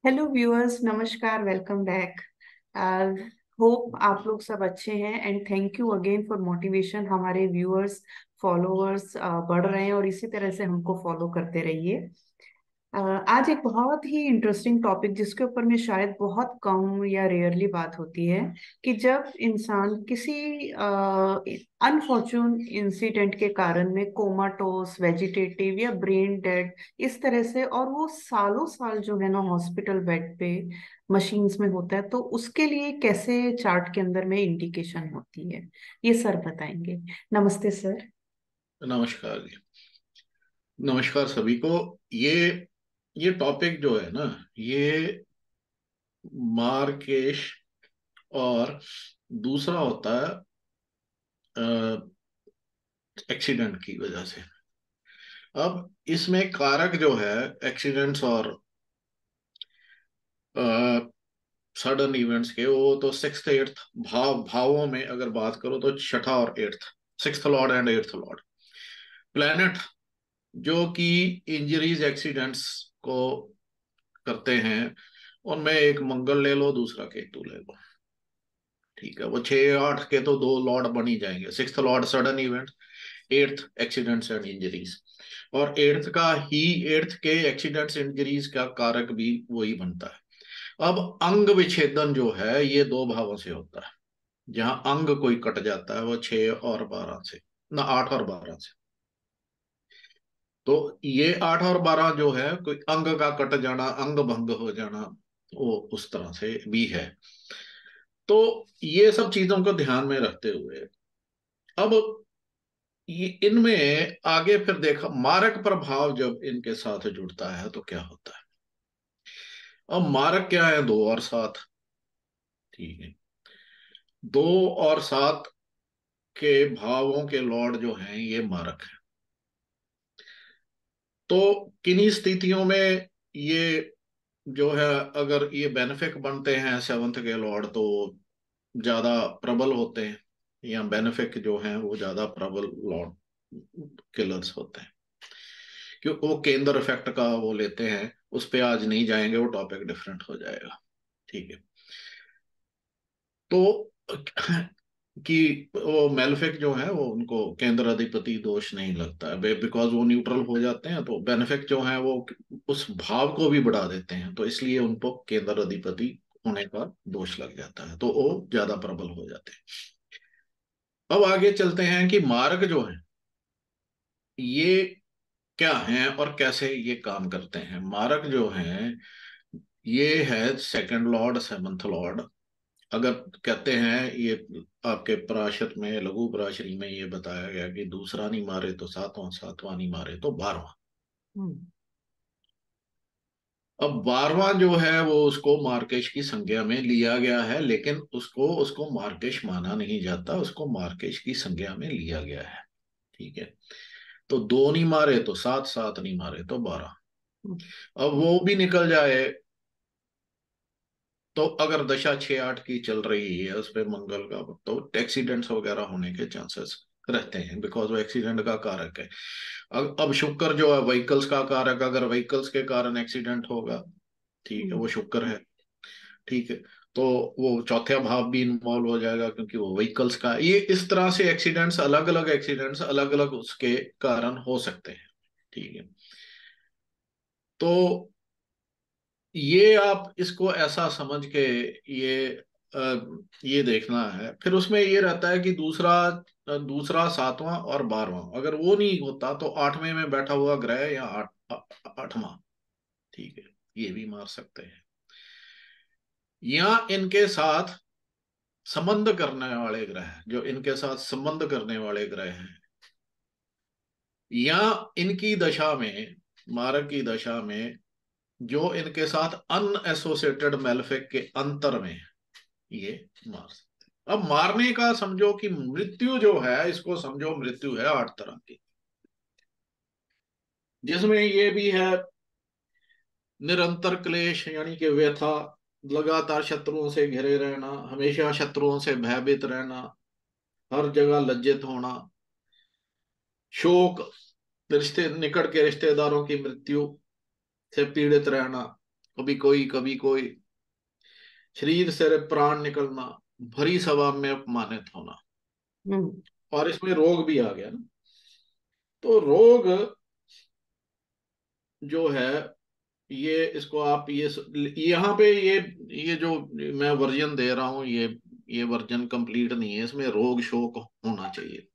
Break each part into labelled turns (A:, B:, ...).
A: Hello viewers, नमस्कार, welcome back. Hope आप लोग सब अच्छे हैं and thank you again for motivation. हमारे व्यूअर्स फॉलोअर्स बढ़ रहे हैं और इसी तरह से हमको फॉलो करते रहिए। आज एक बहुत ही इंटरेस्टिंग टॉपिक जिसके ऊपर में शायद बहुत कम या रेयरली बात होती है कि जब इंसान किसी अनफॉर्चून इंसिडेंट के कारण में कोमाटोस, वेजिटेटिव या ब्रेन डेड इस तरह से, और वो सालों साल जो है ना हॉस्पिटल बेड पे मशीन्स में होता है, तो उसके लिए कैसे चार्ट के अंदर में इंडिकेशन होती है, ये सर बताएंगे। नमस्ते सर।
B: नमस्कार जी। नमस्कार सभी को। ये ये टॉपिक जो है ना, ये मार्केश और दूसरा होता है एक्सीडेंट की वजह से। अब इसमें कारक जो है एक्सीडेंट्स और सडन इवेंट्स के, वो तो सिक्स्थ एट्थ भावों में अगर बात करो तो छठा और eighth, sixth Lord and eighth Lord planet जो कि इंजरीज एक्सीडेंट्स को करते हैं, उनमें एक मंगल ले लो, दूसरा केतु ले लो। ठीक है, वो छह आठ के तो दो लॉर्ड बन ही जाएंगे। Sixth Lord sudden event, eighth accidents and injuries. और एट्थ के एक्सीडेंट्स इंजरीज का कारक भी वही बनता है। अब अंग विच्छेदन जो है ये दो भावों से होता है। जहां अंग कोई कट जाता है वो 6 और 12 से, ना 8 और 12 से। तो ये 8 और 12 जो है, कोई अंग का कट जाना, अंग भंग हो जाना, वो उस तरह से भी है। तो ये सब चीजों को ध्यान में रखते हुए अब ये इनमें आगे फिर देखा, मारक प्रभाव जब इनके साथ जुड़ता है तो क्या होता है। अब मारक क्या है? 2 और 7। ठीक है, 2 और 7 के भावों के लॉर्ड जो हैं ये मारक है। तो किन्हीं स्थितियों में ये जो है, अगर ये बेनिफिक बनते हैं सेवंथ के लॉर्ड तो ज्यादा प्रबल होते हैं, या बेनिफिक जो हैं वो ज्यादा प्रबल लॉर्ड किलर्स होते हैं, क्योंकि वो केंद्र इफेक्ट का वो लेते हैं। उस पे आज नहीं जाएंगे, वो टॉपिक डिफरेंट हो जाएगा। ठीक है। तो कि वो मेलेफिक जो है वो उनको केंद्र अधिपति दोष नहीं लगता है, बिकॉज वो न्यूट्रल हो जाते हैं। तो बेनिफिक जो है वो उस भाव को भी बढ़ा देते हैं, तो इसलिए उनको केंद्र अधिपति होने का दोष लग जाता है, तो वो ज्यादा प्रबल हो जाते हैं। अब आगे चलते हैं कि मार्ग जो है ये क्या है और कैसे ये काम करते हैं। मारक जो है ये है सेकंड लॉर्ड, सेवंथ लॉर्ड। अगर कहते हैं ये, आपके पराशर में, लघु पराशरी में ये बताया गया कि दूसरा नहीं मारे तो सातवां, सातवां नहीं मारे तो 12वां।
A: हम्म।
B: अब 12वां जो है वो उसको मार्केश की संज्ञा में लिया गया है, लेकिन उसको उसको मार्केश माना नहीं जाता, उसको मार्केश की संज्ञा में लिया गया है। ठीक है। तो 2 नहीं मारे तो 7, 7 नहीं मारे तो 12। अब वो भी निकल जाए, तो अगर दशा 6 8 की चल रही है उस पे मंगल का, तो एक्सीडेंट्स वगैरह होने के चांसेस रहते हैं, बिकॉज वो एक्सीडेंट का कारक है। अब शुक्र जो है व्हीकल्स का कारक, अगर व्हीकल्स के कारण एक्सीडेंट होगा, ठीक है, वो शुक्र है। ठीक है। तो वो चौथा भाव भी इन्वॉल्व हो जाएगा, क्योंकि वो व्हीकल्स का, ये इस तरह से एक्सीडेंट्स, अलग अलग एक्सीडेंट्स अलग अलग उसके कारण हो सकते हैं। ठीक है। तो ये आप इसको ऐसा समझ के ये ये देखना है। फिर उसमें ये रहता है कि दूसरा, सातवां और 12वां, अगर वो नहीं होता तो 8वें में बैठा हुआ ग्रह या 8वां, ठीक है, ये भी मार सकते हैं। या इनके साथ संबंध करने वाले ग्रह, जो इनके साथ संबंध करने वाले ग्रह हैं, या इनकी दशा में, मारक की दशा में जो इनके साथ अनएसोसिएटेड मेलेफिक के अंतर में, ये मार सकते हैं। अब मारने का समझो कि मृत्यु जो है, इसको समझो मृत्यु है 8 तरह की, जिसमें ये भी है निरंतर क्लेश, यानी कि व्यथा, लगातार शत्रुओं से घिरे रहना, हमेशा शत्रुओं से भयभीत रहना, हर जगह लज्जित होना, शोक, रिश्ते, निकट के रिश्तेदारों की मृत्यु से पीड़ित रहना, कभी कोई कभी कोई, शरीर से प्राण निकलना, भरी सभा में अपमानित होना।
A: हम्म।
B: और इसमें रोग भी आ गया ना। तो रोग जो है, ये इसको आप ये यहाँ पे ये जो मैं वर्जन दे रहा हूँ, ये वर्जन कंप्लीट नहीं है, इसमें रोग शोक होना चाहिए।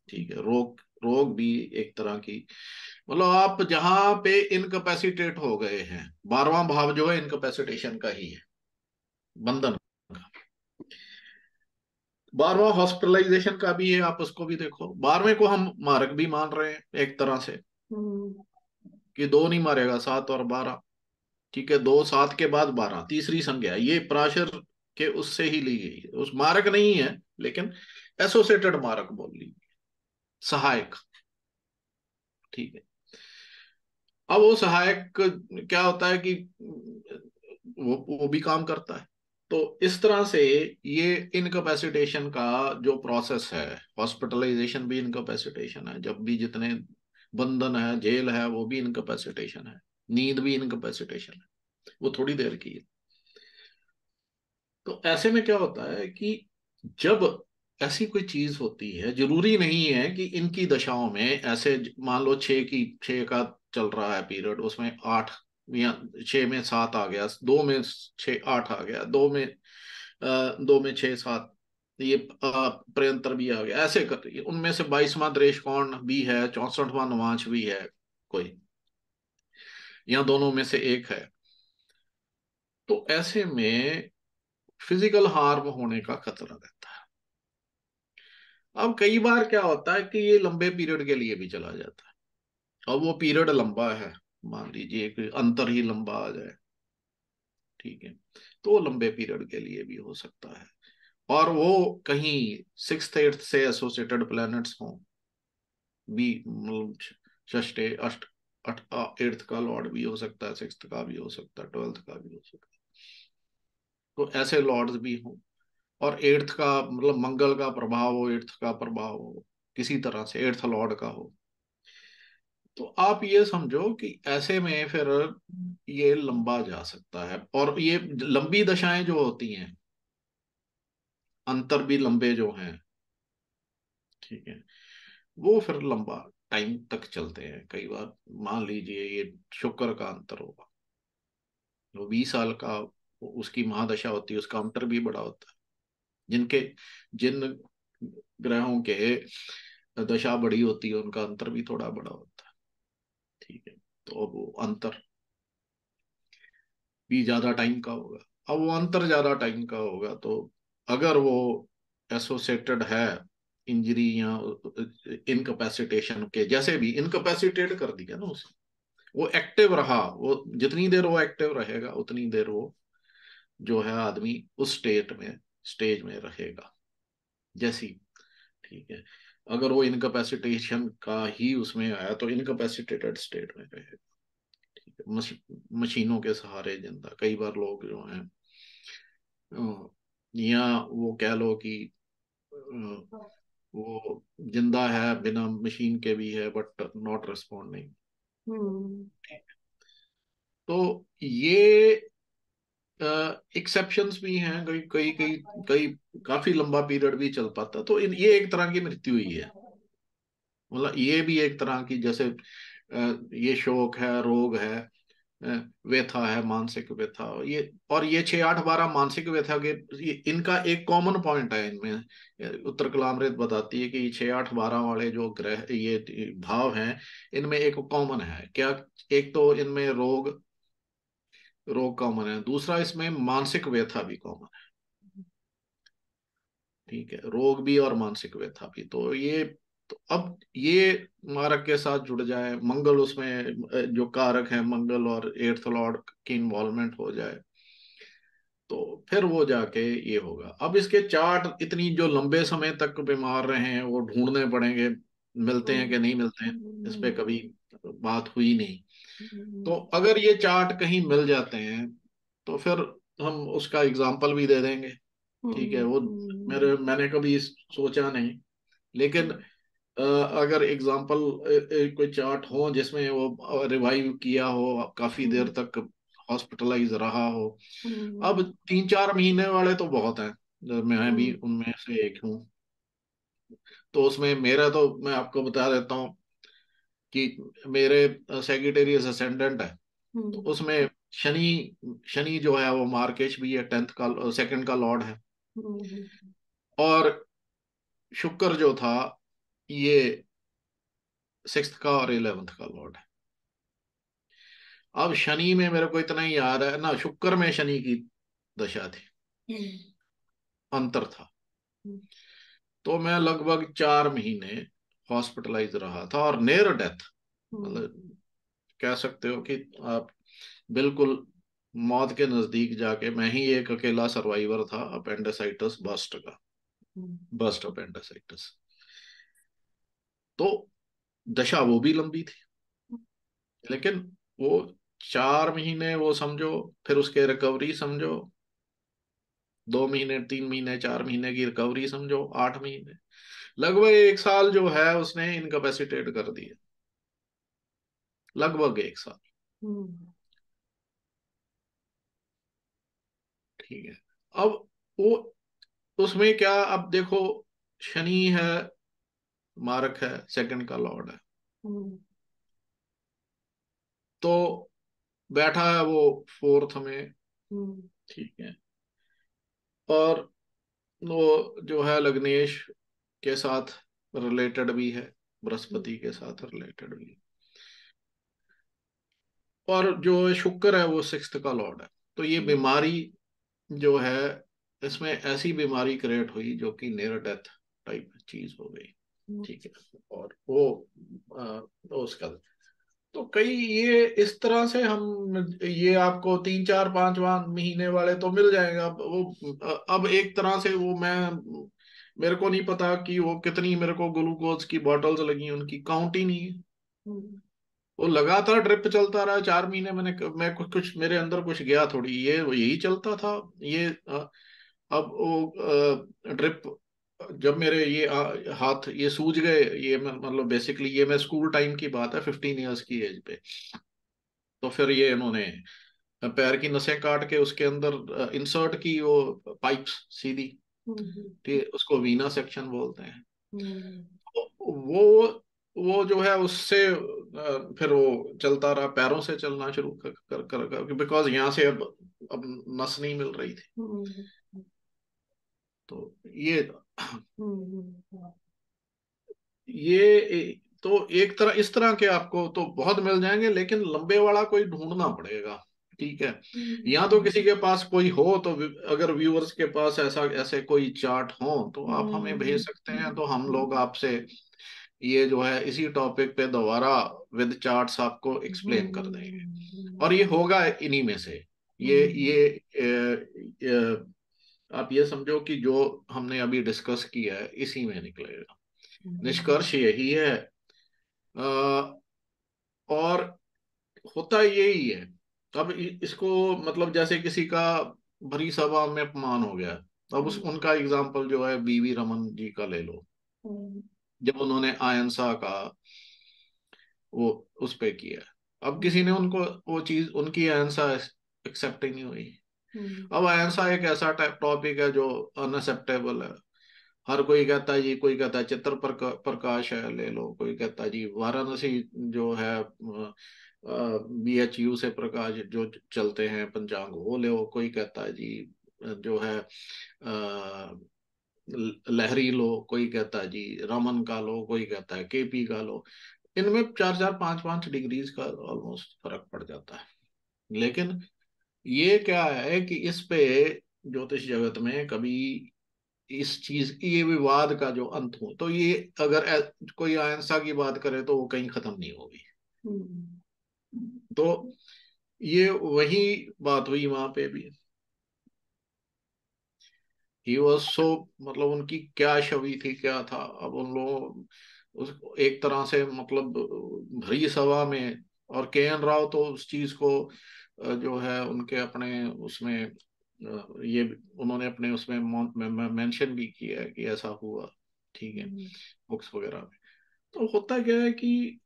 B: ठीक है, रोग रोग भी एक तरह की, मतलब आप जहां पे इनकैपेसिटेट हो गए हैं, 12वां भाव जो है इनकैपेसिटेशन का ही है, बंधन का। 12वां हॉस्पिटलाइजेशन का भी है, आप उसको भी देखो। 12वें को हम मारक भी मान रहे हैं एक तरह से,
A: हम्म।
B: कि दो नहीं मारेगा, 7 और 12। ठीक है, 2 7 के बाद 12 तीसरी संज्ञा, ये पराशर के उससे ही ली गई है, उस मारक नहीं है, लेकिन एसोसिएटेड मारक बोल ली, सहायक। ठीक है। अब वो सहायक क्या होता है कि वो भी काम करता है। तो इस तरह से ये इनकैपेसिटेशन का जो प्रोसेस है, हॉस्पिटलाइजेशन भी इनकैपेसिटेशन है, जब भी जितने बंधन है, जेल है, वो भी इनकैपेसिटेशन है, नींद भी इनकैपेसिटेशन है, वो थोड़ी देर की है। तो ऐसे में क्या होता है कि जब ऐसी कोई चीज होती है, जरूरी नहीं है कि इनकी दशाओं में ऐसे, मान लो 6 का चल रहा है पीरियड, उसमें 8 या 6 में 7 आ गया, 2 में 6 8 आ गया, 2 में 6 7, ये प्रयंतर भी आ गया, ऐसे कर रही है। उनमें से 22वां दृष्टिकोण भी है, 64वां नवांश भी है कोई, या दोनों में से एक है। तो ऐसे में फिजिकल हार्म होने का खतरा रहता है। अब कई बार क्या होता है कि ये लंबे पीरियड के लिए भी चला जाता है, अब वो पीरियड लंबा है, मान लीजिए कि अंतर ही लंबा आ जाए, ठीक है, तो वो लंबे पीरियड के लिए भी हो सकता है। और वो कहीं 6th 8th से एसोसिएटेड प्लैनेट्स हों भी, मतलब षष्ठे अष्ट 8th का लॉर्ड भी हो सकता है, 6th का भी हो सकता है, 12th का भी हो सकता है। तो ऐसे लॉर्ड्स भी हों, और 8th का मतलब मंगल का प्रभाव हो, 8th का प्रभाव हो, किसी तरह से 8th लॉर्ड का हो, तो आप ये समझो कि ऐसे में फिर ये लंबा जा सकता है। और ये लंबी दशाएं जो होती हैं, अंतर भी लंबे जो हैं, ठीक है, वो फिर लंबा टाइम तक चलते हैं। कई बार मान लीजिए ये शुक्र का अंतर होगा, वो 20 साल का, उसकी महादशा होती है, उसका अंतर भी बड़ा होता है। जिनके जिन ग्रहों के दशा बड़ी होती है, उनका अंतर भी थोड़ा बड़ा होता है। ठीक है, तो अब वो अंतर भी ज्यादा टाइम का होगा। अब वो अंतर ज्यादा टाइम का होगा, तो अगर वो एसोसिएटेड है इंजरी या इनकैपेसिटेशन के, जैसे भी इनकैपेसिटेट कर दिया ना उसे, वो एक्टिव रहा, वो जितनी देर वो एक्टिव रहेगा उतनी देर वो जो है आदमी उस स्टेज में रहेगा, जैसी। ठीक है, अगर वो इनकैपेसिटेशन का ही उसमें आया तो इनकैपेसिटेटेड स्टेट में रहेगा। ठीक है, मशीनों के सहारे जिंदा कई बार लोग जो हैं, या वो कह लो कि वो जिंदा है बिना मशीन के भी है, बट नॉट रिस्पॉन्डिंग।
A: हम्म।
B: तो ये एक्सेप्शंस भी हैं, कई कई कई कई काफी लंबा पीरियड भी चल पाता, तो ये एक तरह की मृत्यु ही है। मतलब ये भी एक तरह की, जैसे ये शोक है, रोग है, व्यथा है, मानसिक व्यथा ये, और ये 6 8 12 मानसिक व्यथा के, इनका एक कॉमन पॉइंट है इनमें। उत्तर कलामृत बताती है कि ये 6 8 12 वाले जो ग्रह, ये भाव हैं, इनमें एक कॉमन है क्या? एक तो इनमें रोग रोग कॉमन है, दूसरा इसमें मानसिक व्यथा भी कॉमन है। ठीक है, रोग भी और मानसिक व्यथा भी। तो ये, तो अब ये मारक के साथ जुड़ जाए, मंगल उसमें जो कारक है, मंगल और 8th लॉर्ड की इन्वॉल्वमेंट हो जाए, तो फिर वो जाके ये होगा। अब इसके चार्ट इतनी जो लंबे समय तक बीमार रहे हैं, वो ढूंढने पड़ेंगे, मिलते हैं कि नहीं मिलते हैं, इस पे कभी बात हुई नहीं। तो अगर ये चार्ट कहीं मिल जाते हैं, तो फिर हम उसका एग्जाम्पल भी दे देंगे। ठीक है, वो मैंने कभी सोचा नहीं, लेकिन अगर एग्जाम्पल कोई चार्ट हो जिसमें वो रिवाइव किया हो काफी देर तक, हॉस्पिटलाइज रहा हो। अब
A: हम्म
B: 3-4 महीने वाले तो बहुत हैं, मैं भी
A: हम्म
B: उनमें से एक हूँ। तो उसमें मेरा तो मैं आपको बता देता हूँ कि मेरे सेक्रेटेरिएट असेंडेंट है, तो
A: हम्म
B: उसमें शनि शनि जो है वो मार्केश भी है, 10th का, सेकंड का लॉर्ड है।
A: हम्म
B: और शुक्र जो था ये 6th का और 11th का लॉर्ड है। अब शनि में मेरे को इतना ही याद है ना, शुक्र में शनि की दशा थी,
A: हम्म
B: अंतर था।
A: हम्म
B: तो मैं लगभग 4 महीने हॉस्पिटलाइज रहा था और नियर डेथ,
A: हम्म
B: मतलब कह सकते हो कि आप बिल्कुल मौत के नजदीक जाके, मैं ही एक अकेला सर्वाइवर था अपेंडिसाइटिस बस्ट का,
A: हम्म
B: बस्ट अपेंडिसाइटिस। तो दशा वो भी लंबी थी, लेकिन वो 4 महीने वो समझो, फिर उसके रिकवरी समझो, 2 महीने, 3 महीने, 4 महीने की रिकवरी समझो, 8 महीने, लगभग 1 साल जो है उसने इनकैपेसिटेट कर दिया, लगभग 1 साल।
A: हम्म
B: ठीक है। अब वो उसमें क्या, अब देखो, शनि है, मारक है, सेकंड का लॉर्ड है,
A: हम्म
B: तो बैठा है वो 4th में।
A: हम्म
B: ठीक है। और वो जो है लग्नेश के साथ रिलेटेड भी है, बृहस्पति के साथ रिलेटेड भी है। और जो शुक्र है वो 6th का लॉर्ड है। तो ये
A: हम्म
B: बीमारी जो है, इसमें ऐसी बीमारी क्रिएट हुई जो कि नियर डेथ टाइप चीज हो गई। ठीक है। और वो तो उसका, तो कई ये इस तरह से हम, ये आपको 3-4-5 महीने वाले तो मिल जाएगा। अब वो अब एक तरह से वो मैं, मेरे को नहीं पता कि वो कितनी मेरे को ग्लूकोज की बॉटल्स लगी, उनकी काउंट ही नहीं है।
A: हम्म
B: वो लगातार ड्रिप चलता रहा 4 महीने, मैं कुछ मेरे अंदर कुछ गया थोड़ी, ये वो यही चलता था। ये अब वो ड्रिप, जब मेरे ये हाथ ये सूज गए, ये मतलब बेसिकली ये मैं स्कूल टाइम की बात है, 15 इयर्स की एज पे। तो फिर ये इन्होंने पैर की नसें काट के उसके अंदर इंसर्ट की वो पाइप्स सीधी, ठीक है, उसको वीना सेक्शन बोलते हैं।
A: हम्म
B: तो वो जो है उससे फिर वो चलता रहा, पैरों से चलना शुरू कर बिकॉज यहाँ से अब नस नहीं मिल रही थी।
A: हम्म
B: तो ये
A: हम्म
B: ये तो एक तरह, इस तरह के आपको तो बहुत मिल जाएंगे, लेकिन लंबे वाला कोई ढूंढना पड़ेगा। ठीक है। या तो किसी के पास कोई हो तो अगर व्यूअर्स के पास ऐसा ऐसे कोई चार्ट हो तो आप हमें भेज सकते हैं, तो हम लोग आपसे ये जो है इसी टॉपिक पे दोबारा विद चार्ट्स आपको एक्सप्लेन कर देंगे। और ये होगा इन्हीं में से, ये आप ये समझो कि जो हमने अभी डिस्कस किया है इसी में निकलेगा, निष्कर्ष यही है। अ, और होता यही है। अब इसको मतलब जैसे किसी का भरी सभा में अपमान हो गया, अब उस उनका एग्जाम्पल जो है बीवी रमन जी का ले लो, जब उन्होंने अहिंसा का वो उस पे किया, अब किसी ने उनको वो चीज, उनकी अहिंसा एक्सेप्ट ही नहीं हुई। अब अहिंसा एक ऐसा टॉपिक है जो अनएक्सेप्टेबल है। हर कोई कहता है जी, कोई कहता है चित्र प्रकाश है ले लो, कोई कहता है जी वाराणसी जो है BHU से प्रकाश जो चलते हैं पंचांग वो ले, कोई कहता है जी जो है लहरी लो, कोई कहता है जी रमन का लो, कोई कहता है KP का लो। इनमें 4-4 5-5 डिग्रीज का ऑलमोस्ट फर्क पड़ जाता है। लेकिन ये क्या है कि इस पे ज्योतिष जगत में कभी इस चीज, ये विवाद का जो अंत हो, तो ये अगर कोई अहिंसा की बात करे तो वो कहीं खत्म नहीं होगी। तो ये वही बात हुई वहां पे भी। ही वॉज सो, मतलब उनकी क्या छवि थी, क्या था। अब उन लोग उस एक तरह से मतलब भरी सभा में, और KN राव तो उस चीज को जो है उनके अपने उसमें ये उन्होंने अपने उसमें मेंशन भी किया है कि ऐसा हुआ। ठीक है, बुक्स वगैरह में। तो होता क्या है कि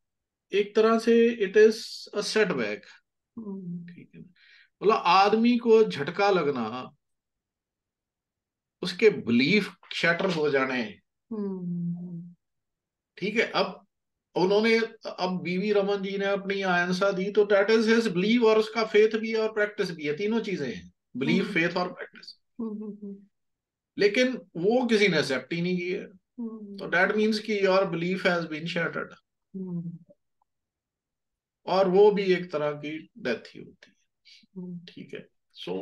B: एक तरह से इट इज अ सेटबैक। ठीक है। मतलब आदमी को झटका लगना, उसके बिलीफ शैटर हो जाने।
A: हम्म
B: ठीक है, अब उन्होंने, अब बीवी रमन जी ने अपनी आयंसा दी, तो दैट इज हिज बिलीव, और उसका फेथ भी है और प्रैक्टिस भी है, तीनों चीजें हैं, बिलीव,
A: हम्म
B: फेथ और प्रैक्टिस।
A: हम्म
B: लेकिन वो किसी ने एक्सेप्ट ही नहीं की है, तो
A: हम्म
B: दैट मीन्स कि your belief has been shattered.
A: Hmm
B: और वो भी एक तरह की डेथ ही होती है।
A: हम्म
B: ठीक है। सो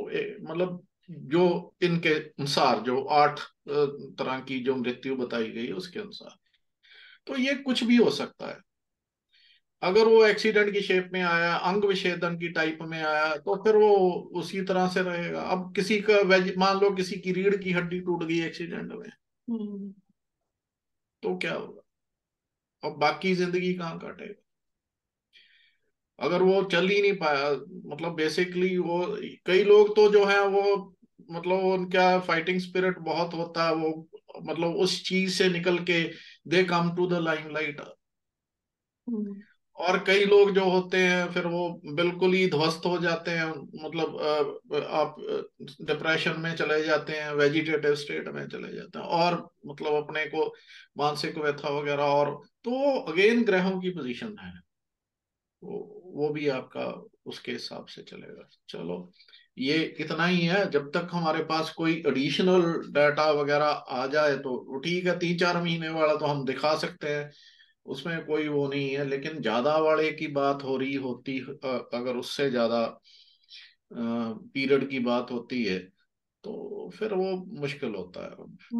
B: मतलब जो इनके अनुसार जो 8 तरह की जो मृत्यु बताई गई है उसके अनुसार, तो ये कुछ भी हो सकता है। अगर वो एक्सीडेंट की शेप में आया, अंग विच्छेदन की टाइप में आया, तो फिर वो उसी तरह से रहेगा। अब किसी का मान लो किसी की रीढ़ की हड्डी टूट गई एक्सीडेंट में,
A: हम्म
B: तो क्या होगा? अब बाकी जिंदगी कहाँ काटेगा? अगर वो चल ही नहीं पाया, मतलब बेसिकली वो, कई लोग तो जो है वो, मतलब उनका फाइटिंग स्पिरिट बहुत होता है, वो मतलब उस चीज से निकल के दे कम टू द लाइमलाइट।
A: हम्म
B: और कई लोग जो होते हैं फिर वो बिल्कुल ही ध्वस्त हो जाते हैं, मतलब आप डिप्रेशन में चले जाते हैं, वेजिटेटिव स्टेट में चले जाते हैं, और मतलब अपने को मानसिक व्यथा वगैरह। और तो अगेन ग्रहों की पोजीशन है, वो भी आपका उसके हिसाब से चलेगा। चलो, ये इतना ही है। जब तक हमारे पास कोई एडिशनल डाटा वगैरह आ जाए तो वो ठीक है, 3-4 महीने वाला तो हम दिखा सकते हैं, उसमें कोई वो नहीं है। लेकिन ज्यादा वाले की बात हो रही होती, अगर उससे ज्यादा पीरियड की बात होती है, तो फिर वो मुश्किल होता है।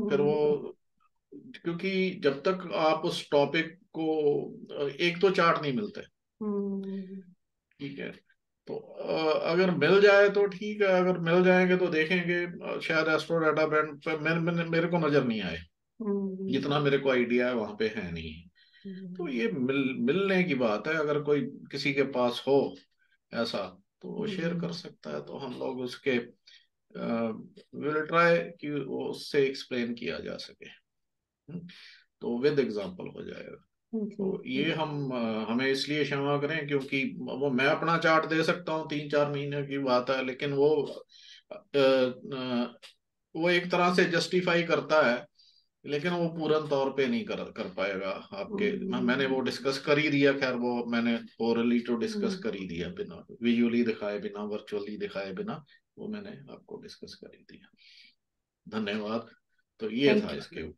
B: फिर वो,
A: हम्म
B: क्योंकि जब तक आप उस टॉपिक को, एक तो चार्ट नहीं मिलते।
A: हम्म
B: ठीक है। तो अगर मिल जाए तो ठीक है, अगर मिल जाएंगे तो देखेंगे। शायद एस्ट्रो डाटा बैंड पे मेरे को नजर नहीं आए, जितना मेरे को आइडिया है वहां पे है नहीं। तो ये मिलने की बात है, अगर कोई किसी के पास हो ऐसा, तो वो शेयर कर सकता है, तो हम लोग उसके विल ट्राई कि वो उससे एक्सप्लेन किया जा सके। हम्म, तो विद एग्जांपल हो जाएगा। तो ये हमें इसलिए क्षमा करें, क्योंकि वो मैं अपना चार्ट दे सकता हूँ, 3-4 महीने की बात है, लेकिन वो एक तरह से जस्टिफाई करता है, लेकिन वो पूर्ण तौर पे नहीं कर पाएगा आपके। मैंने वो डिस्कस कर ही दिया, खैर वो मैंने ओरली तो डिस्कस कर ही दिया, बिना विजुअली दिखाए, बिना वर्चुअली दिखाए, बिना, वो मैंने आपको डिस्कस कर ही दिया। धन्यवाद। तो ये था
A: Thank you.
B: इसके ऊपर।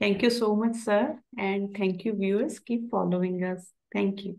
A: Thank you so much, sir. And thank you, viewers. Keep following us. Thank you.